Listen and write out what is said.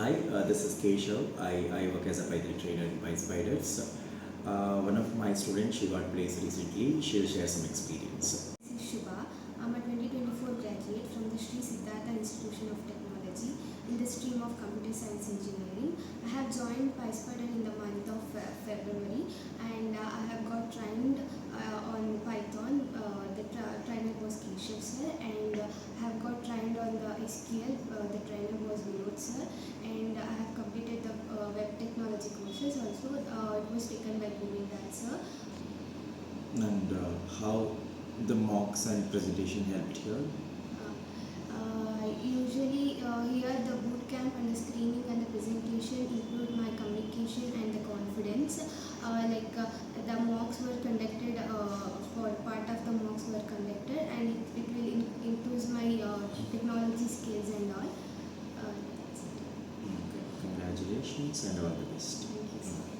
Hi, this is Keshav. I work as a Python trainer in PySpiders. One of my students, she got placed recently. She'll share some experience. This is Shubha. I'm a 2024 graduate from the Sri Siddhartha Institution of Technology in the stream of Computer Science Engineering. I have joined PySpider in the month of February, and I have got trained on Python. The trainer was Keshav sir, and I have got trained on the SQL. The trainer was Vinod sir, and I have completed the web technology courses also. It was taken by Vinod sir. And how the mocks and presentation helped here? Usually here the boot camp and the screening and the presentation include my communication and the confidence. The mocks were conducted for part of the mocks were conducted, and it will improve my technology skills and all. Okay. Congratulations and all the best. Thank you, sir.